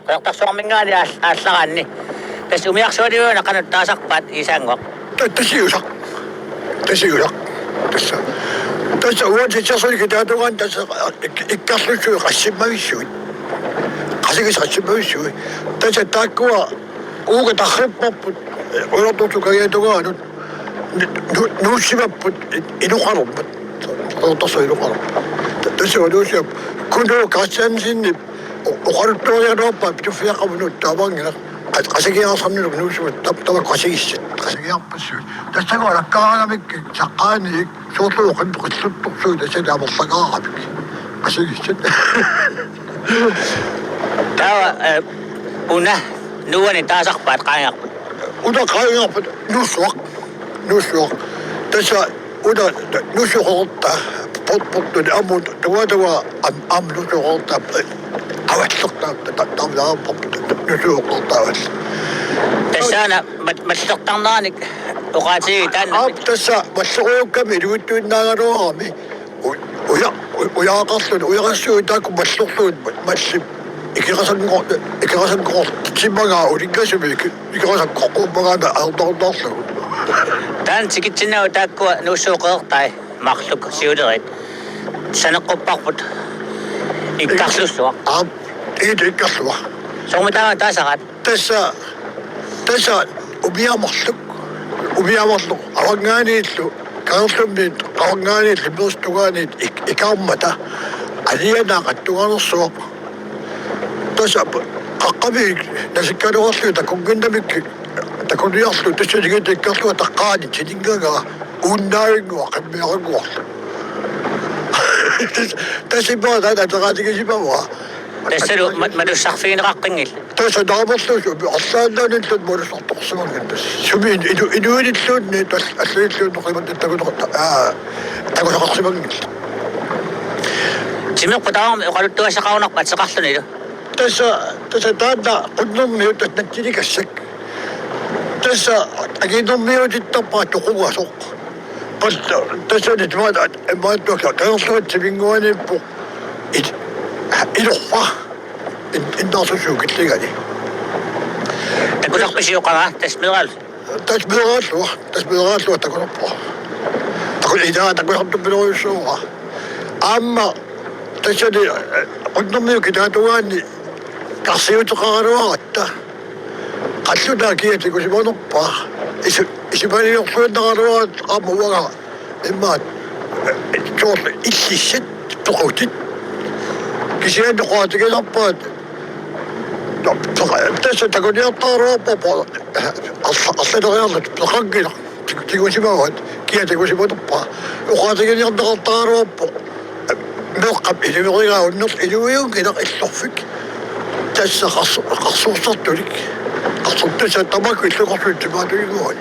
Kaktakso kami nga di aslakan ni. Tapos umiyak siya di yun, nakanagtasakpat, isang wak. Tasiusak. Tässä uudessa sasolikin täytyy tässä ikkaslusyy kassimaisui. Kassimaisui. Tässä takkua uuka tahrippapput. Odotusuka jätukaa nyt. Nuussimapput inukarummat. Tässä inukarummat. Tässä on uusia. Kun on kassamsin, okaruttua ja noppaa, pitu fiakamunuttaa vangilla. Kassakin on samminut nuussimat, tämä kassissit. Kassakin appasui. Tässä kun on kaanamikki, sakkaani, suotuukan tuksuuta sen avulla kaanamikki. Kassakin. Tämä una nuonin tasakpat kainga. Una kainga nusuak. Tässä una nusukolta potpottu ammun tuotua nusukolta avatsokta tämä nusukolta. Tässä aina matsoktaan naani ukaatsi tänne. Tässä matsokokkami ryhtyy nagaroami. Uja kassuita kun matsoktuun matsi. Ikikasan ko simaga uringasimi ikikasan ko mga aldaw. Tän sikit sinä utakku nusukoltai maksuk siuderit. Sanakopakput. Ikkaslusua. Ei ikkasua. Se on mitä tasakat. Tässä ubiamasluk awanganiitlu kansumniit awanganiitlu mustuganiit ikammata alianaqattuganersuaq tässä qaqqami nasikkaluarluita kunginnamikki takunniarlu tässä digittikkarlua taqqaanit siningaga uunnaavingua qammiaranguarlu tässä imaata ataqaatigisimaua Tässä madussarfiin raqqingil. tässä naamerluusu arlaannaanillut mulusartorsuargit sumi inuinilluunni alliilluunneqimattakunu takusaqarsimangil Simukputaam uqaluttuassa qaunarpat seqarlunilu. tässä taanna qunnermiut nattinikassak tässä aginermiutittapaa tuqugasoq tässä nyt maattuaksa tanerluat siminguanippu ilorpa innaarsusuukilligani Takusarpisiuqama tasmiral. tasmieraallua takunerpa takusartumpileruissuuqa aamma tassani qunnermiuki taatugaanni qarsiuteqararuaratta qallunaa kiatikusimanerpaa isipaniorluunneqaruarat qaammuaga immaat soorlu illissat toqutit kisianneqaatigilarpaat tässä takuniartaaruarpa arlaneriarlut peqaggila tikusimavat kiatikusimanerpaa uqaatiginiarneqartaaruarpa meqqap iliverigaa unnerl iluiungina illorfik tässä qarsuursartulik qarsurtassa tamakku illuqarluutimaatuiguani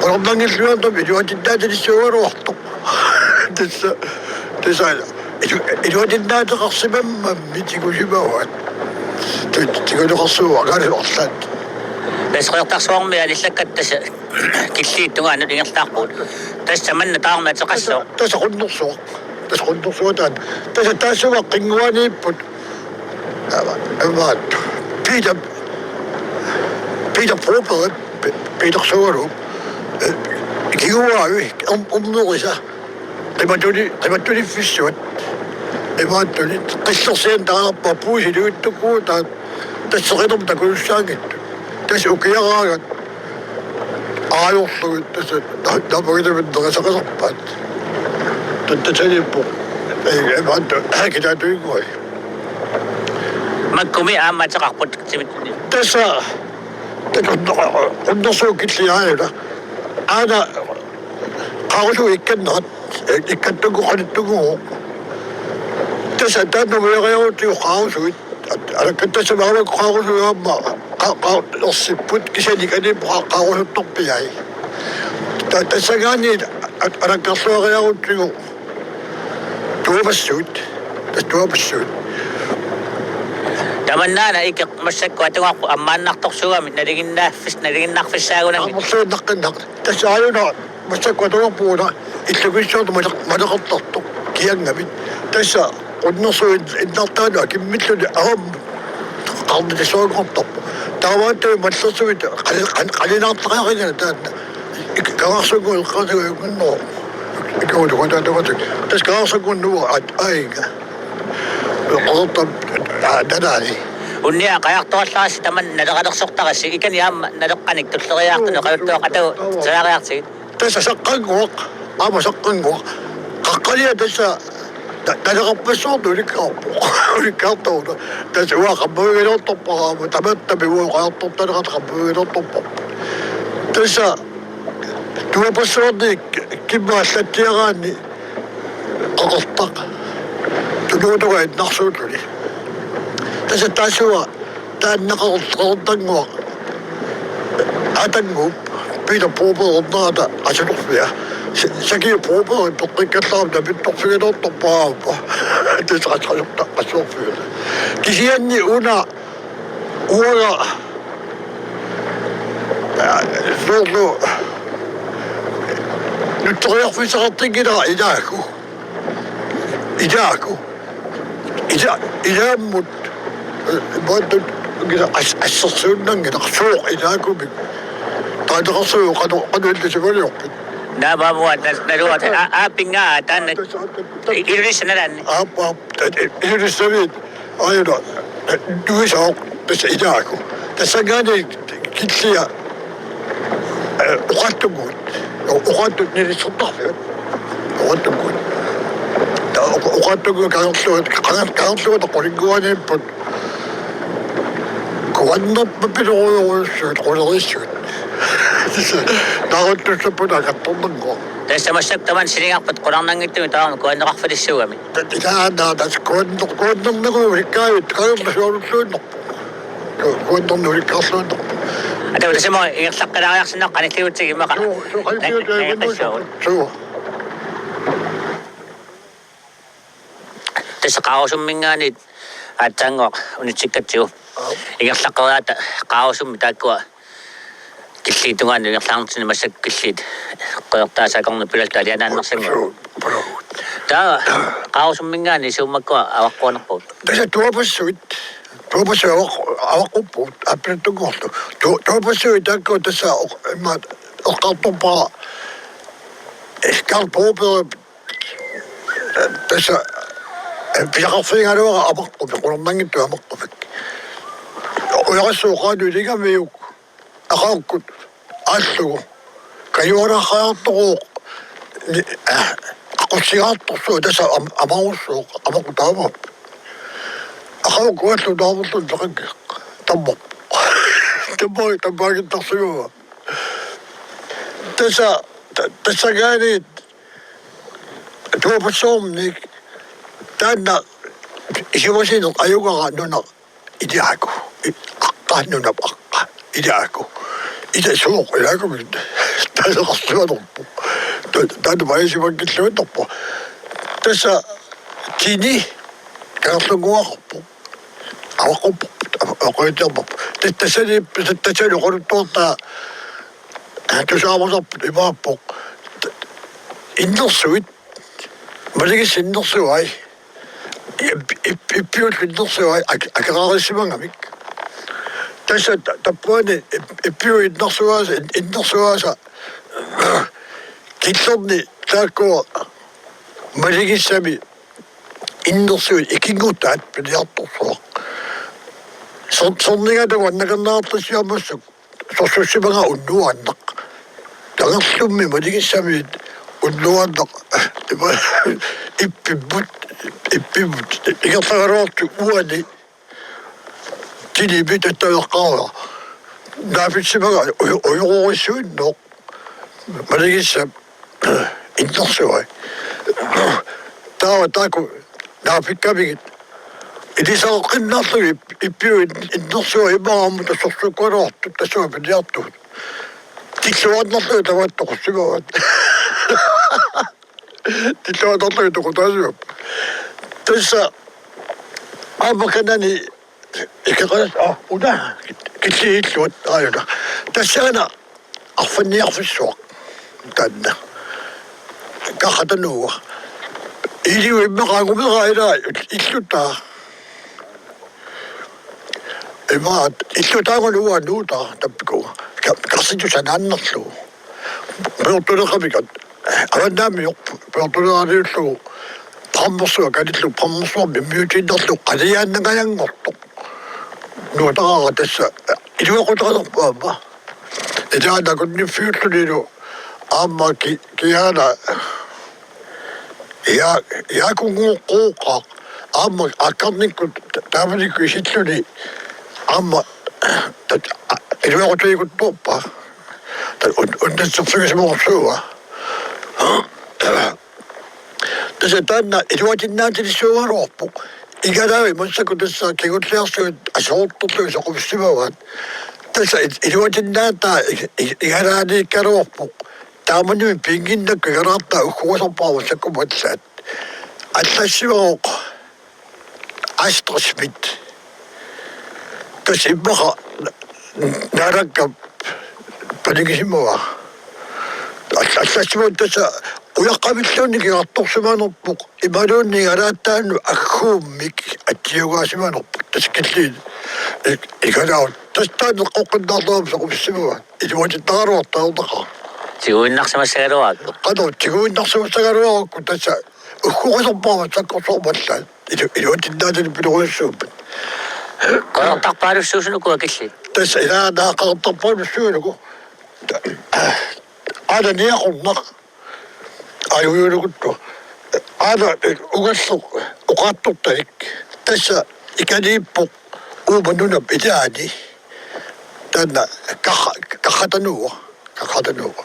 ornangilluantam iluatinnaatinissuugaruartoq tässä iluatinnaatеқарсимаммамми тикусимауат тикулеқарсууа Pesqeertarsuarmi alissakkat tässä killiittugaanut ingertaarpuut. Tässä manna taarmaatseqassoo. tässä qunnersuataan tässä taassuva qinguaniipput amaat Peter Popper Peter Sorup kiguaavi umnerisa qimatuni fissuat imaаттuni qissersian taarappa puusiluuttukuutaa tässä qinerta kulussaangittu tässä ukiaraagat aajorlugut tässä naapagitaminneqasaqaserpaat tattasaniippu imaattu haakitaatuiguai Makkumi aammaatseqarput simit. tässä qunnersuukilliaajuna aana qarusu ikkannerat ikkattuguqanittuguuq tässä taannamuiariaruutigu qarusuit alakka tässä maavakku qarusuyaamma ersipput kisanikaniippu qarusuttorpiai tässä gaani alakkarluariaruutigu tuumassuut Tamannaana ikke massakku atuqarpu ammaannartorsugamit naliginnarfissaagunamit. Ammersuunnaqqinaq tässä ajuna massakku atuqarpuuna illugissuartu maneqartartoq kiangamit tässä qunnersuit innartaanu akimmilluni qaldi soorqortor taavaatu mallersuit qalinaartaqaaqina taanna kaarsugun qasugunno ikuudu qataatavat tas kaarsugunnu aiga qortam dadani Unia qayartorlaasi taman nalaqalersortarassi ikan yaam naleqqanik tulleriaartunu qaluttuaqatu salaariartigi tässä saqqanguaq ama saqqanguaq qaqqalia tässä nalaqappassuortu ulikkaartuuna tässä uaqammuiginortorparaama tamattami uoqaartortaneqat tässä tuapassuorni kimmaallattiaraanni qaqortaq tunuutuga itnarsuutuni tässä taasua taannaqaqortanguaq atanguup Peter Popper asunurpia sakia Popper toqikkallaarna pittorfiginortorpaapa tisaqasorta asurpia kisianni una uaga sorlu nuttoriarfisaqartingila idaammut bottut assarsuunnangila suuq idaakumik taadaqarsugu qanuillisugaliorpit naabamuat naluat aapinga tan ilunisanalanni ilunissamit ayuna tuisaoq tässä idaaku tässä gaani kitsia uqattugut uqattut nilissortarfiat uqattugut uqattugut kaarluat qolinguaniipput kuannappa piluruuruussuut qulerissut naruttussapuna kattornango tässä massak taman siningarpat qunarnangittumi taama kuanneqarfalissugami taana tas kuannarnagu rikkaavit qaerlasuarulluunnerpu kuannarnu rikkaarluunnerpu ata utasimo ingerlaqqalaariarsinna qanilliutsigi maqa suu tässä qausummingaani atsango unitsikkatsiu ingerlaqqeriaata qausummi taakkua киллиитунгаан ингерлаарнтини массак киллиит qoyortaasaakornu pilaltaali anaannersangu taa qausummingaani suummakkuа аваққуанерпут tässä tuopassuit аваққуппут аппилаттугорлу tuopassuit такко tässä имма оққартуппара скалпоопер tässä пиақарфигалуара апаққупи қулернангитту амаққупик уярассууқаануилигамиук aqaqqut aallugu kajuaraqaartoruuq aqussigaartorsu tasa amaruussuuq amaqutaamap aqaqqu allu naamullu taqakkiq tammoq tammaagittarsugua tasa gaaniit tuupassuumnik taanna isimasinoq ajugaqa nunaq idiaaku aqqaannunap aqqa idiaaku ida suuq ilaakum taasaqarsuanerpu taanu maisimakkilluinnerpu tassa tini kaarluguaqarpu аваққуппут ақуитиарпарпу тассани қонуттуортаа тусаамасарпут имааппоқ иннерсуит малигис иннерсуай иппиут иннерсуай акераариссимангамик tässä tappuani ippiu innersuasa kitsonni taakko maligissami innersuit ikinguttaat piliartorsuaq sorningata wannakannaartassiamassuk sorsussimanga unnuannaq tangerlummi maligissami unnuannaq ippimut ikertagaruartu uani tini pitättäjäqaara naapitsemaga ujuruissuinnoq maligissam innersuai taaku naapikkamigit ilisaqqinnarlugi ippiu innersua imaamuta sorsukuanuartu tassuapiliartuut tilluarnerlugi tamattoqussugavat tilluarnerlugi toqutaasuap tassa aamakkanani икеқалас уна киллииллуат ааюна тассаана арфанниарфиссуақ таанна кахатануа илиу иммеқаагумераила иллутаа Ima itlu taangaluwa nuuta tappiku karsitusan annarlu peortulaqamikat avannaami peortulaariullu pammersua kalillu pammersua mimmiutiinnerlu qaliaannagayanngortoq nuutaqaqa tassa iluaqutaqalerpaama ilaana kunnifiullulilu aamma kiana yaakunguuqqooqa aamma akkarnikku taamanikku isilluni aamma iluaqutuyikuttuuppa unnatsersugisimoqorsuuga tassa taanna iluatinnaatilissuugaluarpuq igalaavi munssaku tassa kigulliarsugut asoortorlugu soquvissivagaat tassa iluatinnaata igalaaniikkaluarpuq taamanimi pinginnakku igalaartaa ukkugasarpaava sakkumatsaat аллассиваоқ астрасмит тасиммаха наракка панигисимава аллассиваоқ таса уяққамиллуунни кигартторсимаанерпоқ ималуунни галааттаану аггууммик аттиугаасимаанерпоқ таскиллиин игалаа тастаан қоққиннаарлуам соқувиссимава илуатиттагалуартаалдақа тигуиннарсимассагалуаак қано тигуиннарсимассагалуаракку таса ukkuqaserpaava takkorsormallaan iluatinnaatani piluruissuuppat qoortarpaalussuusunuku akilli tassa ilaanaaqartarpaalussuunuku aana niaqornaq ayuyulukuttu aana ugassoq uqaattortanik tassa ikaniippoq uumanunap ilaani tanna kakatanuuqa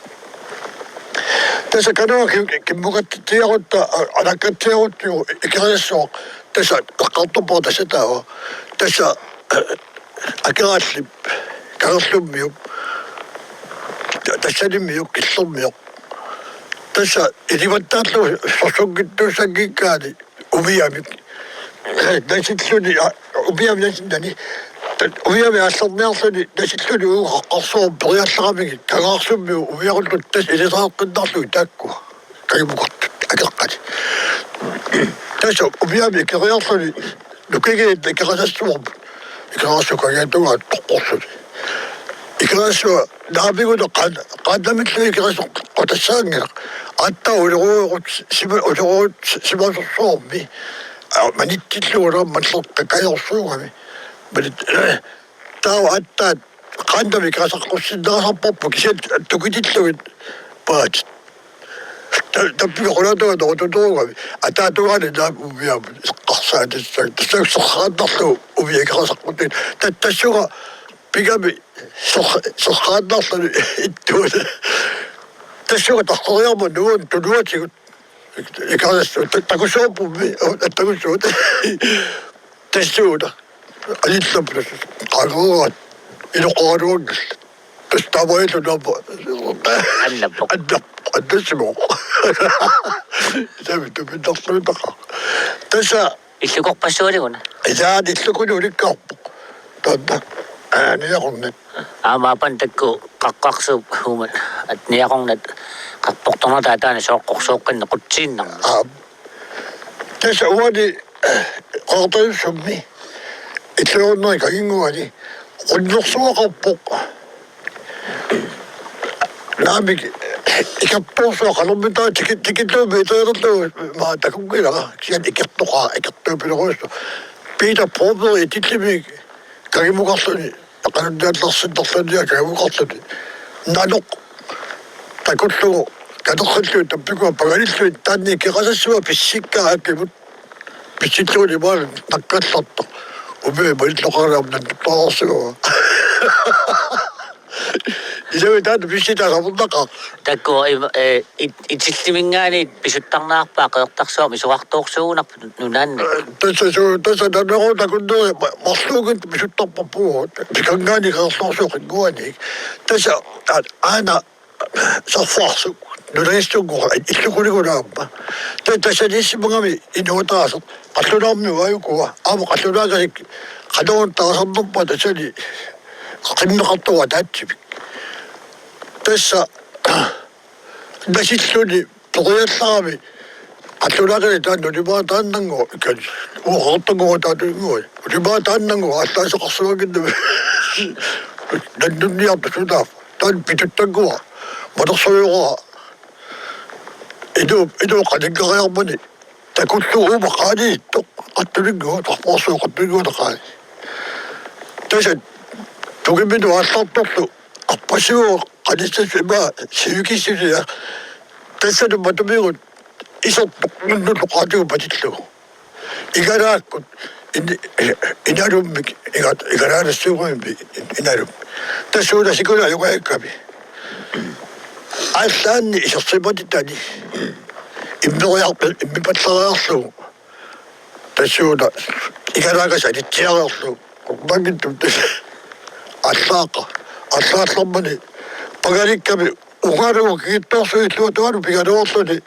tässä kanoa kimmukattiarutta anakattiaruttu ikeriassuaq tässä qaqqartorporta sataa tässä akeraallip karerlummiup tassanimmiuq killermiuq tässä ilivattaarlu sorsuggittuussangikkaani umiamik nasilluni umiami nasinnani umiami аллерниарлуни насиллуни ууқаққарсуум периаллерамиги кагаарсуммиу уиаруллут тас илисааққиннарлуи таакку кагимуқартут акеққати таса уmiami кериарлуни нукигиит керасассуарп керасукагаатугаа тоққорсут икерасуа наамигуна qaannamillуи керасо qutassаангеқ аттаа улеруурут улеруут симасорсуарми маниттиллугулаам маллерта каярсуугами таа аттаа qandami kasaqqussinnaqasarparpu kisat tukitillugit paat tappiqulatuga toqututuugami ataatugaani naap umiamu eqqarsaatissag tassausserraannarlu umiakasaqqutin tassuga pigami serraannarluni ittuuna tassuga taqqoriarma nuun tunuatigut ikasassu takusuupummi takussuut tassuuna алиллапнас qaaguurat iluqaaruunnал тастааваилунапа аллаппоқ аддассимоқ тамиту питарлуутаqa таса иллукорпассуалигуна исаан иллукуни уликкаарпоқ таанна ниақорнат аамаапан такку qaqqarsuup huumat at niaqornat qarportorna taataani sooqqorsuoqqinne qutsiinnar таса уани qaartayussummi иллуорнери кагингуани qunnersuaqarpoq наамик икаппорсуа қалэрмитаа тикиллуumi итаалерлуу маа такунгилара киан икертоқаа икертуупилеруссу питер пробер итиллими кагимуқарлуни ақануннаалларсиннерлуниа кагимуқарлуни наноқ такуллугу канерриллуи таппикуа пагалиллуи таанни кеқасассуа писсиккаа аккимут писсиллуни маал таккалларто убе боллоқараамнан таасуа Isä täältä pystytään savuntakaan. Takku itsillimingaani pisuttарнаарпаа qeertarsuami suartuorsuunarpu nunanne. Tässä nanoota kun nuo masluukit pisuttarpappuut. Pikangaani qeerlarsuuqinguani. Tässä aina saffarsu. Nunaistuunguqa illukunigunaamma. Tässä nissimungami inuutaaset. Qallunaammi vaayukua. Aamu qallunaakasik qanuuntaasarnerpa tassani qimmeqartuga taatsivik. Tässä nasilluni perujallarami atulakari taan ulimataan nango ikan uqartango taatuinguai ulimataan nango allaasoqarsuaginnavi nannunniartu sunaaf taan pituttanguа manersuuqua idu qaninngariarmani takulluruuma qaaniittoq qattulingua tarpoorsuuqattuinguunaqaani tasan tugiminu алларторлу арпасуо qanissassu ima sivikissulia тассану матумигут исортоқ нуннулоқаатугу патиллугу игарааккут инаруммик игараалассуугуимби инарум тассууна сикуна югаакками аллаанни исерсиматитани иммериарпа иммипаллариарлугу тассууна игараакаса алитсиариарлугу мангиттум аллааллармани пагаликками угаругу кииттоорсуиллуатуану пигалуорлуни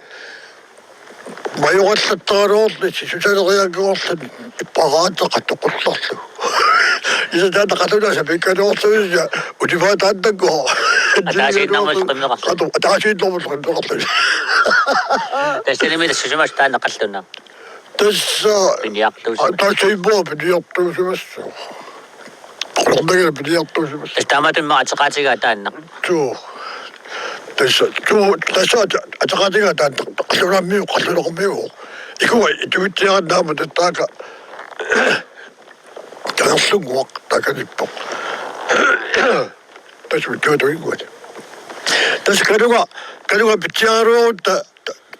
майораллаттагалуорли сисусалериагуорлани иппагаатеқаттоқулларлу исатаана қатунаса пиккалуорсуисса утиваатааннаггоо атаасииннормусқиммеқарлу тассалимила сусумас таана қаллуна тасса пиниартуусима тассаимбоо пиниартуусимассу қолорнагала пиниартуусимас тастааматумма атеқаатигаа таанна туу тасса атеқаатигаа таанна қаллунаммиу қаллунеқуммиу икуа итуитсиараннаама таттаака таерсунгуақ таканиппо тасу туатуингуат тасса кануга питсиаруутта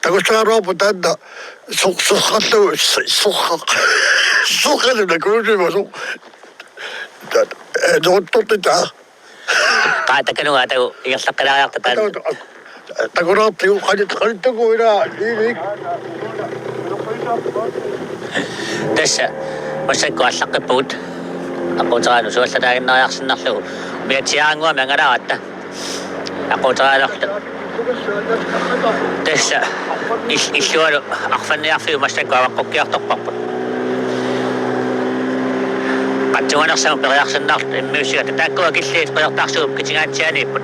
такусааруапу таанна соққаллу соққалуна куусимасу доттортита qaatakanua tau igerlaqqilariarta taan такураартигу qallittagуила иилик тасса массакку аллаққиппут aquuteraanu suallataaginнariarsinnarlugu miatiaangua mangalaatta aquuteraanarlu тасса иллуалу арфанниарфиу массакку аваққуккиарторпарпут qattuanarsamu periarsinnarlu immiusiga taakkuа киллиит qeertaarsuup kitингаатсианииппут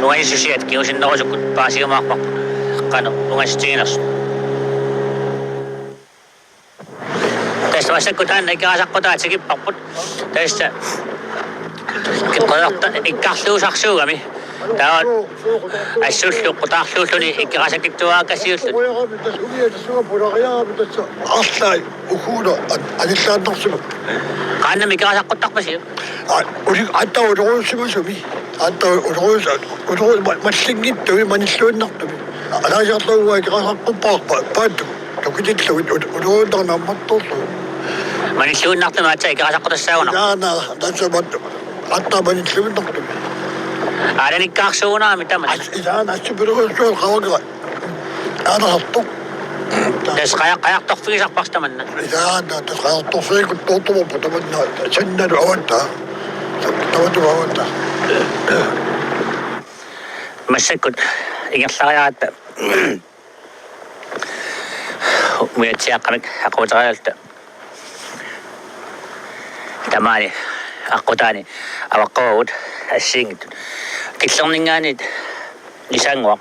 угаисусиат киусиннерусуккут паасигамаарпарпут qanu угаситигинерсу тасса массакку таанна иккарасаққутаатигиппарпут тасса qeerta иккарлуусарсуугами таават ассуллу qutaarluulluni иккарасакиттуаакасиуллут аллай ухуна алиллааннэрсума qaannam иккарасаққуттарпасиу улик аттаа улуусимасуми аттаа улуус маллингиттуи маниллуиннартуми алаасиарлууга иккарасаққуппаарпа паатту токитиллугит улууннарнамматторлу маниллуиннартума атса иккарасаққутассаагуна яана тасамат аттаа маниллуиннартуми араниккаарсуунаами тама яана ачбируусуул қавага анаартоқ тас қаяқторфигисарпарстаманна яана тасқаарторфигут тоортумаппа таманна санналу аватта тавату аватта массаккут ингерлариаратта миатсиаққамик аққутариалта тамаани аққутаани аваққуут ассиингиттут киллернингаанит лисаангуа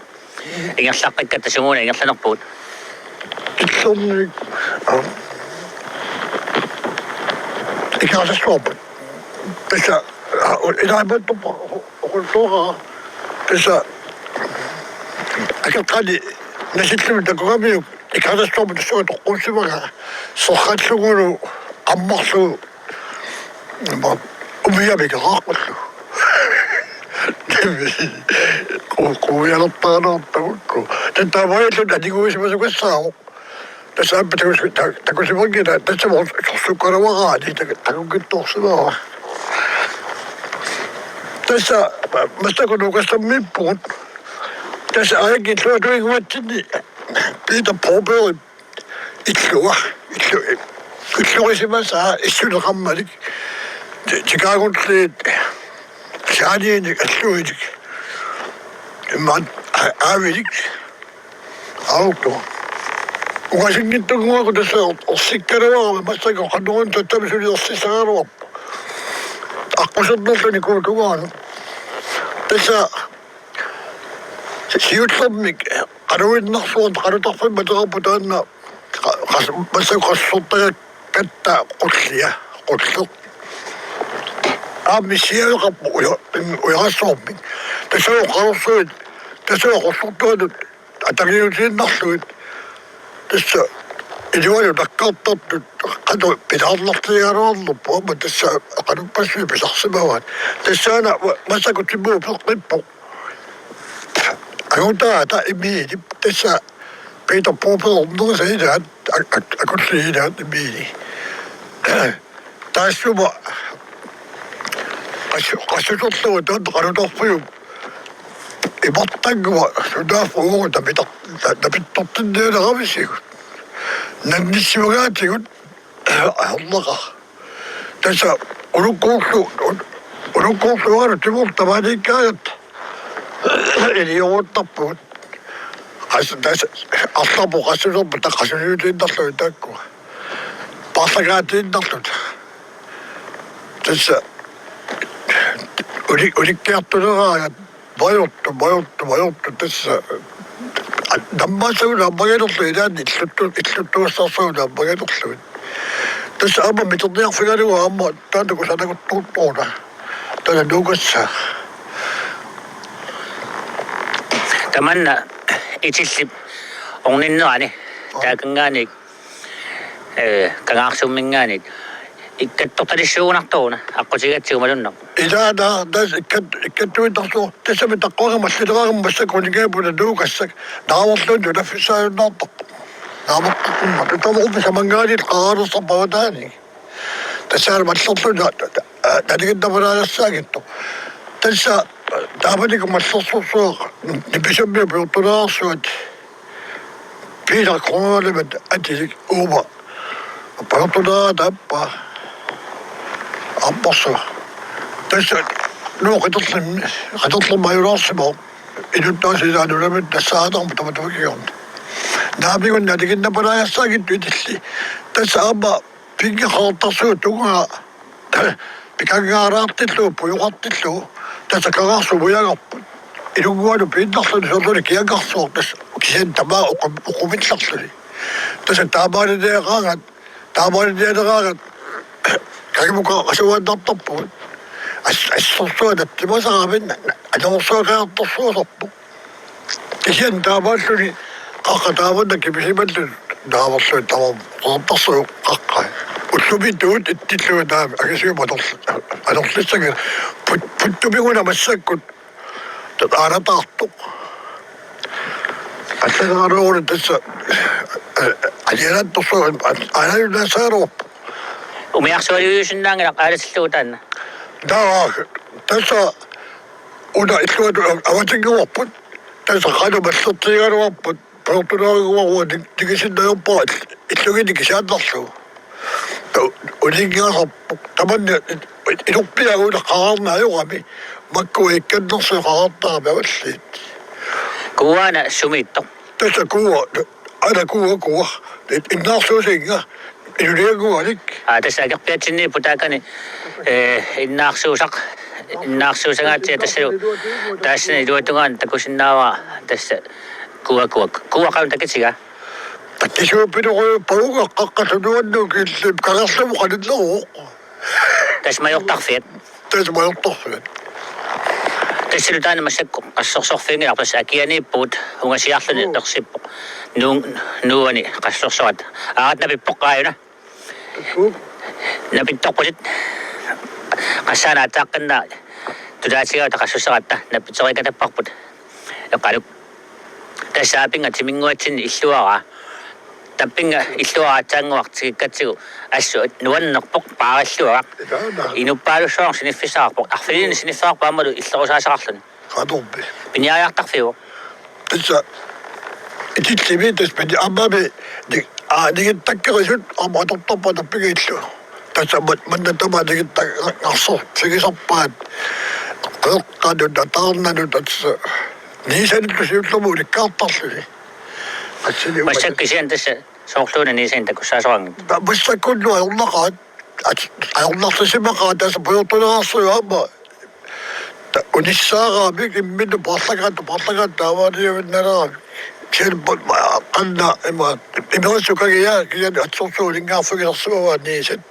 ингерлаққиккатта сумууна ингерланерпуут киллерник икаасасуарпут тасса илаабаттуппа оқултуора тасса акертани насиллуми такугамиу икаасасуарпут тассуга тоққуссимага сорхаллугулу аммарсуу умиямикерааққуллу куярлартаанартагукку таттаавааллу адигуисимасугассаау тасааппа такусимагина тассама сорсуккаравараани такуккитторсимаа тасса массакунугассаммиппугут тасса аягиллуатуигуатсини питер пробери иллуисимасаа иссулеқармалик чикагунтлиит саадиник аллуитик имман аавилик аутто угасингиттугуаку тасса орсиккалаваа массака қаннуун таттамисули орсисааруап аққусернерлуни куутугаану тасса Siutlemmik qaruinnersuun qarutarfimma teraputaanna masaqassortaga katta qullia qulleq aamisialuqarpu uyarassormik tasauqarsuut tasauqorsortuanut atagiutiinnarluit tassa ilualu takkaartartut qatu pilaarlartigaruarluppu amma tassa qanuppasmi pisarsimavat tassaana masakutimmuu peqqippu aguntaata imiini tassa Peter Popper zei dat ik kon zeggen dat de bini daar is zo maar als je tot zo dan kan het toch veel ik wat tango zo daar voor dat je tot de deur hebben zich net niet zo gaat je Allah dat is ook zo het wordt maar niet kan en je wordt dat Aslabu qasulu pataqasuliutinnerlu taakku parlagaatiinnerlut tassa ulikkiartuleraagat majortu tassa nammaasuuna ammaginerlu ilaani illuttuussarsuuna ammaginerluit tassa amma miterniarfigaluga amma taanaku sanaguttuuttuuna tana nuugassa tamanna itillip orninnerani taakangaani kangaarsumminggaani ikkattortalissuunartuuna aqqutigatsiumalunneq ilaana das ikkattuintarsu tassami taqqoramallileraaram massakunigaapuna nuukassak naavorluunnu naffisaayunnaartoq naavortuqumma tavormi samangaani qaraarusarpavataani tassaana mallerluna naliginnamanaalassaaginto tassa taamaniku mallersursuaq nipisammia piortulaarsuat piila kroonalimat atilik uuma piortulaata apparsu tassa qiterlermayulaarsimoo inuttaasilaanulamat nassaanarmu tamatukiorn naamigun naliginnamanaalassaagintu itilli tassa amma pingiqaartarsuut tungaa pikangaaraartillu pujuqartillu tassa kagaarsu muyagarput ilungualu piinnarluni sorluni kiangarsuor tassa kisian tamaa uqumillarluni tassa taamaanineeraagat kagimuka qasuaannartarput assorsuanat timasaramin anorsuaqaartarsuusorpu kisian taamaalluni qaqqa taamanna kimisimallu naavarluit tavam qaartarsuuq qaqqa ullumituut ittilluga taami anorlissaga puttumiguna massakkut aanataartuq assagaruuri tassa alianattorsuun aanayunnasaaruuppu umiarsualiusunnaangila qaalassilluutanna tassa una illuatu avatinguarput tassa qanu mallertigaruarput peortulaariguarua tigisinnayorpaa illugini kisiannarlugu ulingiasarpu tamanna iluppiaguuna qaraarnaayuqami makku ikkannersu qaraartaami avalliit kuwaana sumiittoq tassa kuwa ana kuwa innaarsuusinga inuliagualik tassa agerpiatsinni putaakani innaarsuusagaatsia tassalu taassana iluatungaan takusinnaava tassa kuwa qaun takisiga takkisuupinuqu pauga qaqqasunuannu killip kalerlumu qanilleruuq tasmajortarfiat tasmajortarfiat tassalu taana massakku qassorsorfiingilarpas akianiippuut ungasiarluni ersippo nuuni qassorsorat aarat napippoqqaayuna napittoqqusit qassaana ataaqqinnaa tulaatigaata qassussaratta napitserikatapparput eqqaluk tassaapinga timinguatsinni illuaraa tappinga illuaraataanguartigikkatigu assu nuannerpoq paaralluaraq inuppaalussuar siniffissaarpoq arfilini siniffearpa ammalu illerusaasaarluni qadorpi piniaajartarfiu tassa itillimi taspani ammami digittakkerisut amatortarpa tappinga illu tassa mannatama digittakkarsor sigisarpaat qeqqanut ataarnanut tassa niisanillu siullermu ulikkaartarluni massakkisian tassa soorluuna niisain takussaasorangit massakkunnu ajorlaqaat ajorlarlisimaqaa tassa piortulaarsuyu amma Unissaaqaami imminnu parlagaat taavaaniunnaraami sen qanna imerisukagia kian atsorsuulingaarfugilersuavaaniiset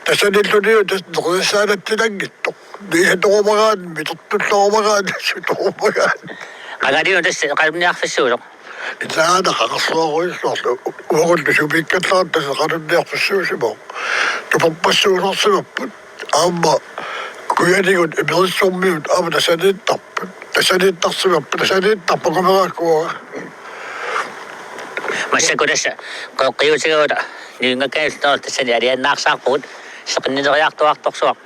тассаниллуниу тас норисаанаттилангитто диитоомагаан митортуллоомагаан сутоомагаан Qangadinu tässä qalunniarfissuuloq. итаана қақарсуаруйссуарлу уоруллу субиккаллаат таса қалунниарфиссуусимо тупаппассуусарсимаппут аама куянигут эбериссормиут аама тасанииттарпут тасанииттарсимаппут тасанииттарпакумерааккуа Massaku tässä qoqqiutigaula niungakkaillutor tassani aliannaarsaarput seqinnileriartuartorsuaq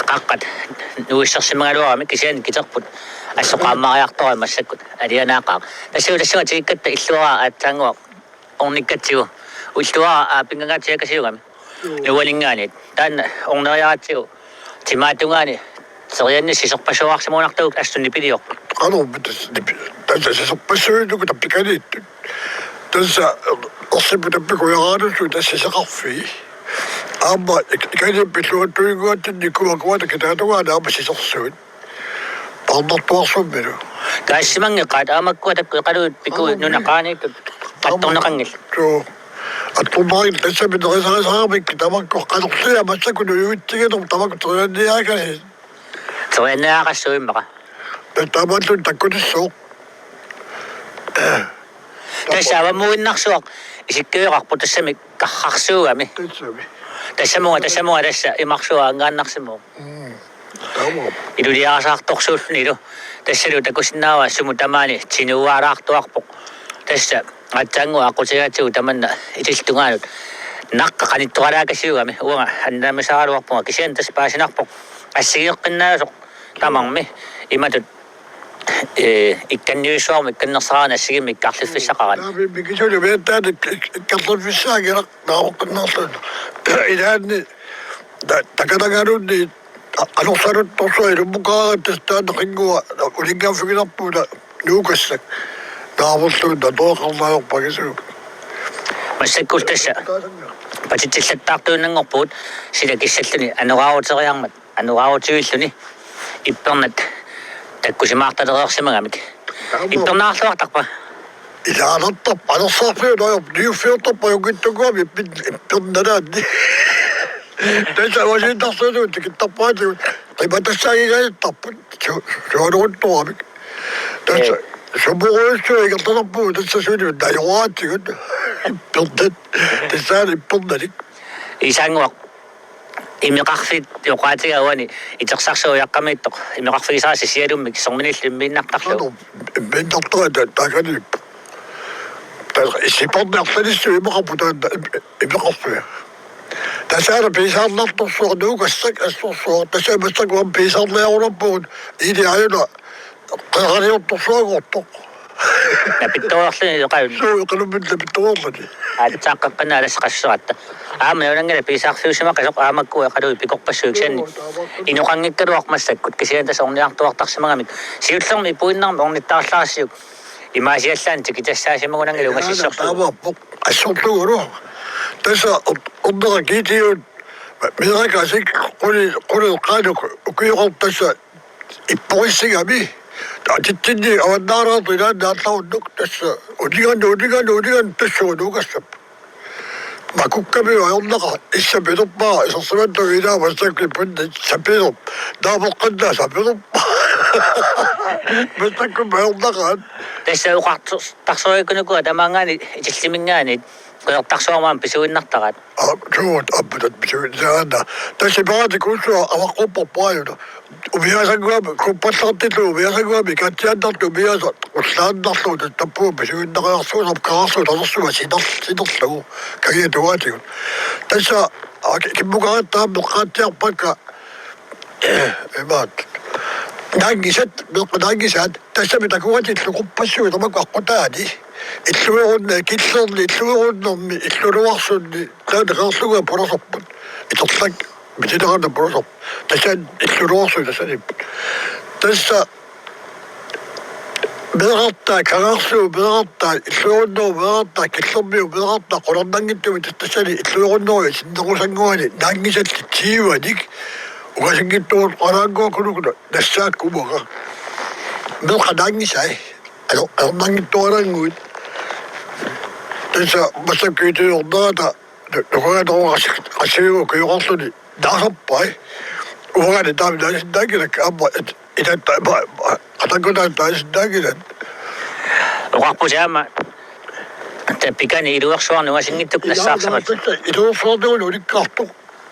qaqqat nuissersimaluarami kisian kiterput assoqaamariartora massakut alianaaqaaq tassuulassuga tikkatta illuara aatsaanguaq ornikkatsigu ulluara aapingangatiakasiugami nuwalingaanit taan orneriaratsigu timaatungaani serianni siserpasuarsimuunartuuk astunipiliorp tässä soppasyyntuku tappikaniittu. Tässä ossiputapikujaanussu tässä saqarfii. Aama ikanipilluattuiguatin nikuakuata kitaatugaana aama sisersuut. Parnartuarsumminu. Kaassimangeqaat aamakkuata qaluut piku nunaqaaniitu qattorneqangil. So attumarin tässä minerisarisaaramikki tamakko qanorsia massakunu yuittigenom tamakko torianniaakasi. Torianniaaqassuimmaqa. Tamatun takkunissuuq. Tässä avamuinnarsuaq isikkuiqarput tassami qarrarsuugami. Tassamuga tässä imarsuaangaannarsimuq. Iluliarasaartorsuullunilu tassalu takusinnaava sumutamaani tinuuaaraartuarpoq. Tässä atsaangu aqutigaatigu tamanna itiltungaanut naqqaqanittuqalaakasiugami uanga annamisaaluarpunga kisian tas paasinarpoq assigiiqqinnaasuq tamarmi imatut ikkanniusuarmi ikkannersaraana assigimi ikkarluffissaqaran mikisulu veettaat ikkarluffissaagira naaroqqinnaarluun ilaanni takanagaanunni alursaruttorsuа ilummuqaarattastaanneqingua ulingaaffigilarpuula nuukassak naavorluunna tooqarlaajorpagisugu massakkul tassa patitsillattartuunnangorpuut sila kissalluni anuqaaruteriarmat anuqaarutiguilluni ipпernat takkusimaartalereersimagamik ippernaarluartarpa ilaanertarp alersaarfiu noajorp niuffiortarpa yukittuguami ipпernalaanni tässä wasintarsuunuut tikittarpaatigut qimatassaagigayittarput suaneruttuamik tässä sumuruissuu ikertarpuu tässä suunu najoraatigut ippernet tassaani ippernanik isaanguaq imiqarfit yoqaatigaawani itersarsууяqqamiittoq imiqarfigisaasi sialummik sorminillummiinnartarlu minnertoa taakani isiparnertanissu imeqarputaan imeqarfia tasaana piisaarnartorsuaq nuukassak assorsuaq tasaamassakuam piisaarniarunarpugut iiliajuna qeqaniortorsuagortoq napittuorluni yoqaun suu qalummitlapittuorlani aatsaqqaqqana alasqasseratta aamnaunangala piisaarfiusimaqa aamakku qalu pikorpassuuksanni inuqanngikkaluaq massakkut kisian tas orniartuartarsimagamik siullermi puinnarmi ornittaarlaarsiuk imaasiallaan tikitassaasimagунангala ungassissorlu taavappoq assorluguru tässä onnera kiitiut minakasik quli qaanuk ukiiqor tässä ipporissigami tittinni avannaaraatu ilaannaarlarunnuk tässä uligan tassuunuukassap makukkami ajornaqa issapilurpaa isorsimantu ilaa massakkipunni sapilup naamoqqannaa sapilurpa massakkum ajornaqaan tässä uqartarsuikunukua tamaangaani itillimingaani qeertarsuarmaan pisuinnartaqat suut apputat pisuinsaana tässä paatikussua avaqqupporpaajuna umiasanguami kuppallartillu umiasanguami katsiannartu umiasa ullaannarluut tappuu pisuinnaqaarsuunap kaarsuut alersuga sinerlugu kagiatuaatigut tässä kimmuqarattaammi qaattiarpakka imaat naangisat naangisaat tässä mitakuatillu quppassuit amaqqaqqutaani illuerunna killerni illuerunnermi illunuarsunni taanaqaarluga pulasorput iterlak mitinerana pulasorp tasaan illunuarsu tasanip tässä Belarta kangarsu belarta iluunno belarta killermiu belarta qolarnanngittumit tassani iluunnoa sinnerusanguani naangisatti tiivanik uqasingittuut qalaanguakunukuna nassaakkumaqa melqa naangisai alornangittuaranguit tassa massakkiitiornerata nuqaganoroqasik qassiugu kuyuqarluni naasarpai uqani taamilaasinnaakinak aamma inatta qatakunaan taasinnaakilat uqarpusaama tappikani iluersuarnu asingittuk nassaarsama iluersuarnuun ulikkaartuq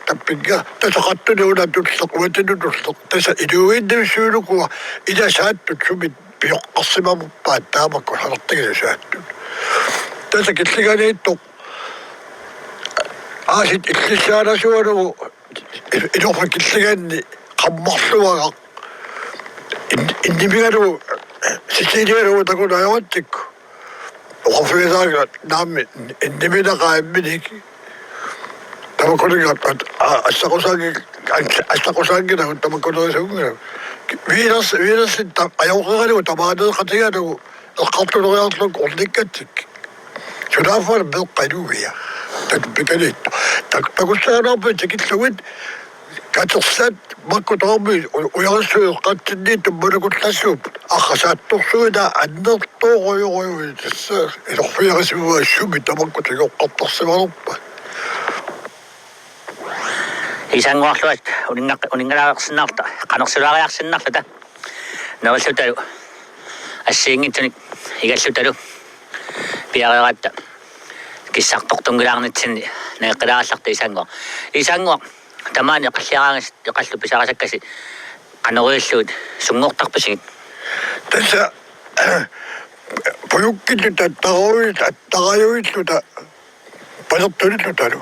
tappinga tasaqattuni unatulleq uatinutulleq tasa iluuinnimissuulukua ilasaattut sumit pioqqarsimamuppaat taamakku halartagilasaattut tasa killiganiittoq aasit illissaanasuanugu ilorfa killiganni qammarluagaq innimiganugu sisilianugu takunajawattikku oqafiisaaga naammi inniminaqaamminik tamakuninga assaqusaagginagu tamakunerisuungina viirassin ajauqeqanigu tamaaneeqatiganugu eqqartuneriarluk ornikkatik sunaafana meeqqanuugia tatpikaniitto takussaanuarpu tikillugit katersat makkutormi uyarissueqqatsinniittu manukullassuup аққасааттурсуина аннертооруйоруйу тасса илорфиарисуа суми тамаккутигоққартарсималерпа исангуарлуат унингалаарсиннаарта канерсулаариарсиннарлута нериллуталу ассиингитсуник игаллуталу пиареератта киссартортунгилаарнитсинни неэққилаалларта исангуа тамаани қаллиараагис эқаллу писарасаккаси канеруиллуут сунгуортарпасигит тасса пуюккилута аттараюиллута палертулиллуталу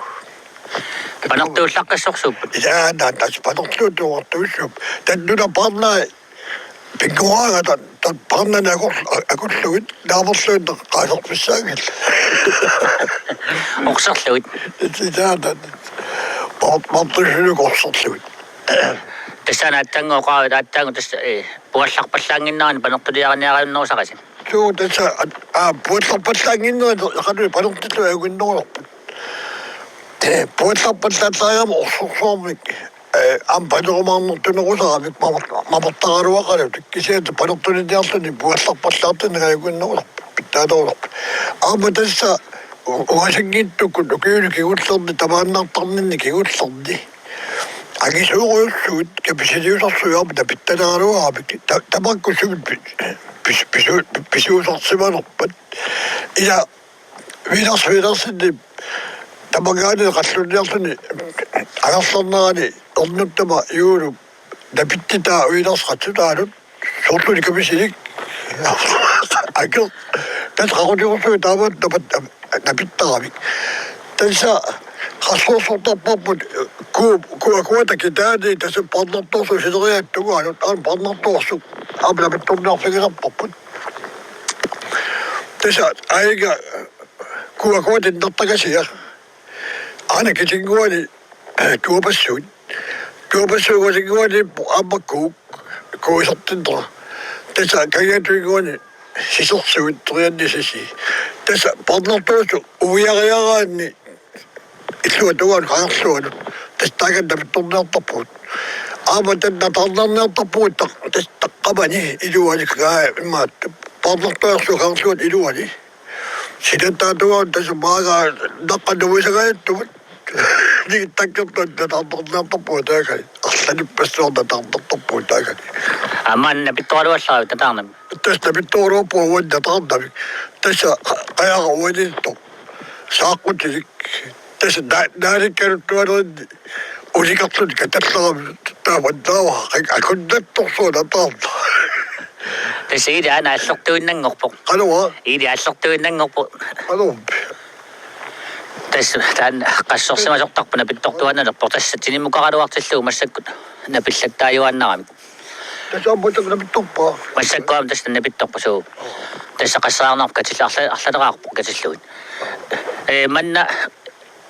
панертууллаққассорсууппут яана тас палертулуутуартуиссуп таннуна парнаа пингуаага тат парнана акуллугит наамерлуунне qaasarpissаагил оқсерлуут яана мартусулук орсерлугит тассана аттангоқаа аттангу тасса пуалларпаллаангиннаани панертулиараниарааннерусақаси суу тасса пуалларпаллаангиннера қану панертуллу агуиннеруларпут пуалларпаллаатаагама орсорсуармик ампанерумаарнертунерусарамик мамартагалуақалу кисиат панертулиниарлуни пуалларпаллаартани агуиннеруларпут питтаалеруларпут аама тасса уасангиттукку киули кигуллерни тамааннаартарнинни кигуллерни агисууруйуссуут каписилиусарсуяама тапитталераруарамик тамаккусугит писуусарсималерпат иа виларсинни тамагаани қаллунниарлуни агарлернерани орнуттама юулу тапиттитаа уиларсқатсутаалут соорлуни каписилик акер тасқарутиорсуи таамаат напиттарамик тасса qassoosortarparput kuata kitaani tasa parnertorsu sileriaattugu alut aan parnertorsu aaplamittorniarfigilarparput tasa aiga kuata innertakasia ana kitinguani tuapassuugasinguani aammakkuuk kuisartindra tasa kagatuiguani sisersuut teriannisasi tasa parnertorsu uiariaraanni иллуатугаан qaarluanu тастаагандапитторнеэртарпут ааматаннатарнернеэртарпут тастаққамани илуаликгаа имаат парнертуарсу qaarluat илуали силаттаатугаан тасумаага наққанувисагааттумат нигиттаккертуат татарнернеэртарпут таакали арланиппассуорна тартартарпут таакали амаанна питторалуалларау татаарнам тасна питторууппу уанна таарнамик тасса қаяара уанитто сааққутилик тасса наариккалуттуалеринни уликарлут каталлерам тааваннаава акуннатторсуна таарна тасса иди ана аллертуиннангорпо кануа иди аллертуиннангорпо кануа тасса таан qassорсимасортарпана питтортуаналерпо тасса тиниммукаралуартиллуу массаккут напиллаттааюаннарами тасса амбутак напитторпаа массаккуам тасса напитторпо суу тасса qassаарнар катилларлераарпо катиллуит манна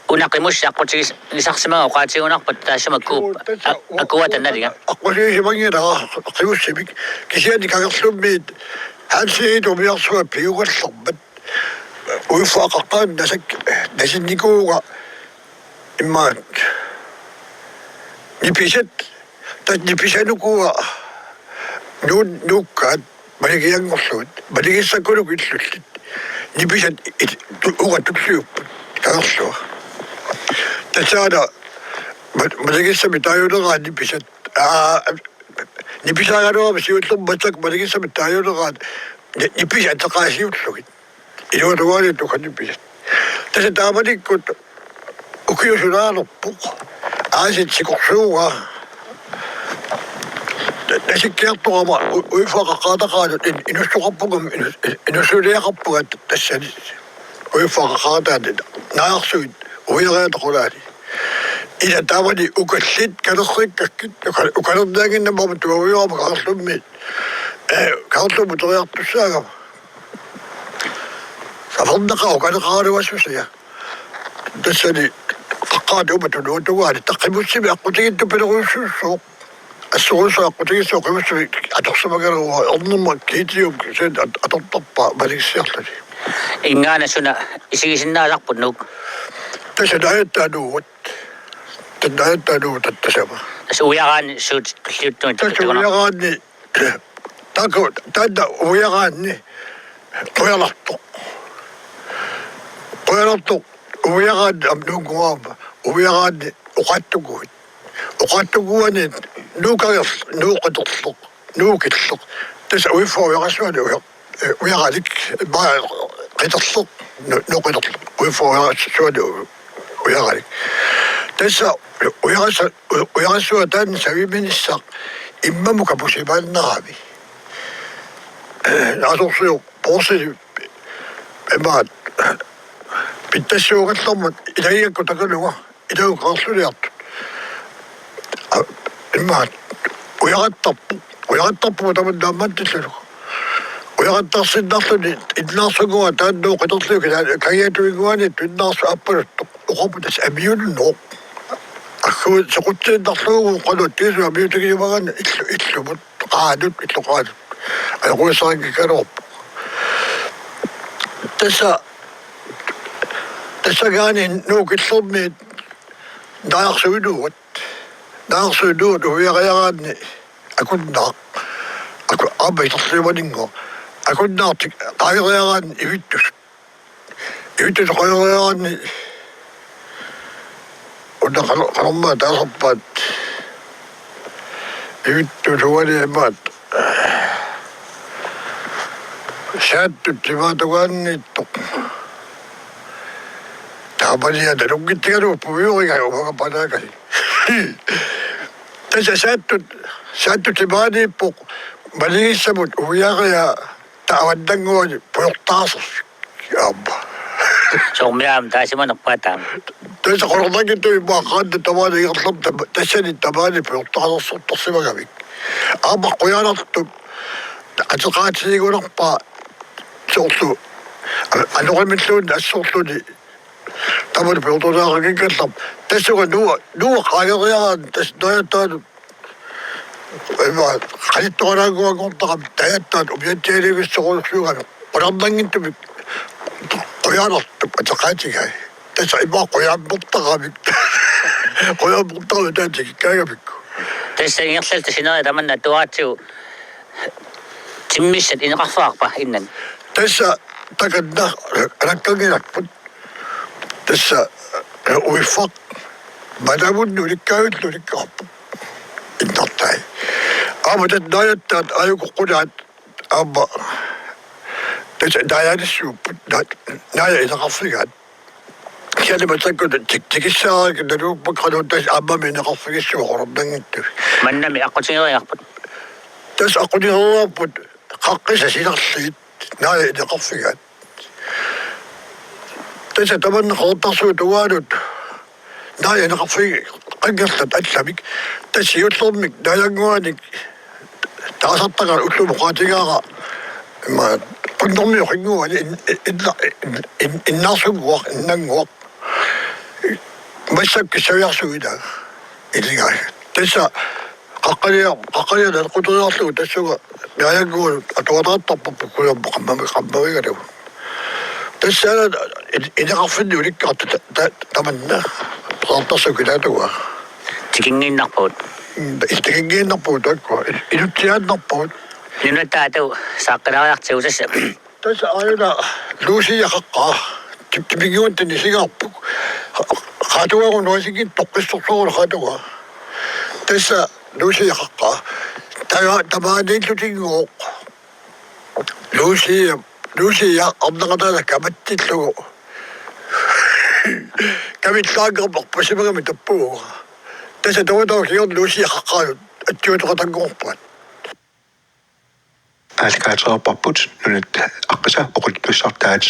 унақимуссааққутигис нисарсимага оқаатигунарпат таассама кууп акуатанналига аққусиисимангила қиуссимик кисиани кагерлуммиит Han siger, du bliver så blive sommet. Ud fra kakkan, der er nikuga. Imma nipiset nukuga. Nukkat, manigiang ngosut. Manigisa ko nukitlutit. Nipiset ugatutsyup. Kakaslo. Tasada, manigisa mitayo na nga nipiset. Nipisa nga naman, masiyutlong basak, manigisa mitayo na nga. Nipiset sa kasiyutlugit. Inuwatawa nito ka nipiset. Tasa tama din ko, ukiyo sunalo po. Asit si Koksuga. Nasikiyat to kama, uifa kakata ka, inusto ka po, inusuliya ka po, tasya, uifa kakata, nakaksuit, uya kaya takulari. Inatama ni ukasit, kanasik, kakit, ukanandangin na mamatuwa, uya ka makakaslumit. Kakasumit ako yakto siya ka. Kapag nakaw, kanakakariwas mo siya. Tasya ni, kakado matulungan, takimusin, ako tingin ito pinakususok. Asuusa ako tingin sa kamusin, atok sa mga rawa, ano magkiti yung kasi atong tapa, balik siya. Inga na suna, isigisin na alak punog. Tasya dahil tanuot. Dahil tanuot at tasya ba. Tapos uyakan, shoot nung Tasya uyakan ni, tanda uyakan ni, kuya laktok. Kuya laktok, uyakan ang nungguwa ba, uyakan ni, ukatuguit. Ukatuguan ni, nukatuklok, nukitlok. Tasya uifa uyakan siya, uyakanik, kitaklok, nukitlok, uifa uyakan siya, uyakanik. Tasya uyakan siya tan sabi minisak, imma mo kapusiban na kami. Nasok siya, posi, emat, pintas siya katlaman, inahiyan ko tagaluwa, inahiyan ko kasuliyat. Emat, uyakan tapo, taman daman tisero. Uyakan tasin naso ni, idnaso gawa, tando kitatlo, kaya tuwing gawa ni, idnaso apar, ukaputas, amiyun no. Ako, sa kutsin naso, kano, tiso, amiyun tingin yung mga, itlo, kadot. Ano ko sa akin kikarop. Tasa ganin, nukit sumit, dayak sa winuot. Dayak sa winuot, huya kaya gani. Ako nak, ako abay sa sliwaning ko. Ako nak, kaya kaya gani, iwitus. Iwitus kaya kaya gani. Una kalamba, tasapat. Iwitus, wali emat. Siyat, timatagan nito. Tama niya, dalugit ka rin, pumiyok kayo, mga panagay. Tapos siyat, timani po, malinis sa mo, uya kaya, tawad ng ngayon, puyok tasos. Yaba. So umiram, tayo si Manok Patang. Tapos ako lang ito, yung mga kanda, tamani, tapos siya ni tamani, puyok tasos, ito si magamit. Ama, kuya na ito, at saka siguro pa, sokso. Ano kami ito na sokso ni taman pero ito na kagigatap. Tapos yung nuwa kaya kaya tapos dahil tayo kahit ito ka nagawa kong takam dahil tayo umiyan tiyari gusto ko sugan. Walang nangin ito kuya na at saka sigay. Tapos iba kuya bukta kami. Kuya bukta kami dahil sige kaya kami ko. Tapos yung salta sinunod naman na tuwa siyo. Simmis at inakafak pa, inan. Tapos tagad na, nagkaginakpot. Tapos uwifak. Manamon nulik kayo, nulik kapot. Intatay. Amadat dayat at ayaw ko kunat. Ama. Tapos daya na supot. Daya inakafigan. Kaya naman sa ko, tikisa, nanong pagkaroon, tapos ama may nakafigan siya, makarap ng ito. Man na may akot siya yung akot. Tapos ako nilapot. Kakisa sinaksit, naya nakafigan. Tapos sa taman nakautas ito wanod, naya nakafigan, kagastat at sabik. Tapos yun sumik, naya ngawanig, taas at tagal, ulo mo katinga ka. Pag namiyok yung ngawanig, inasugwak, inangwak. May sabki sa yaksugin na, iligay. Tapos sa qaqqalia qutoriarlugu tassuga miajanguun atuataqattappu kuyamma qammavigariu tassana ineqarfinni ulikkaartu tamanna saartarsukilaatua Tikinginnarpuut. istikingiinnarpuut akku inutsiaannarpuut Nunataatu saaqqinariartiusassa. tässä aina luusiaqaqqaa tipingiuntani sigaarpuk qatuaru nuisikin toqqissorsoru qatua tässä luusiaqaqqaa tamaaniillutinguuq luusia arnaqataala kamattillugu kamitlaangerparpasimagami tappuuga tässä tawataukior luusiaqaqqaanut attiutoqatanguorpuat Aalikaatserparput nunat aqqasa oqullussartaat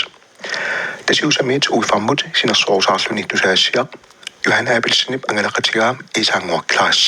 tasiusamiit uifarmut sinersorusaarluni tusaassia Johan Abelsinip angalaqatigaa isaanguar class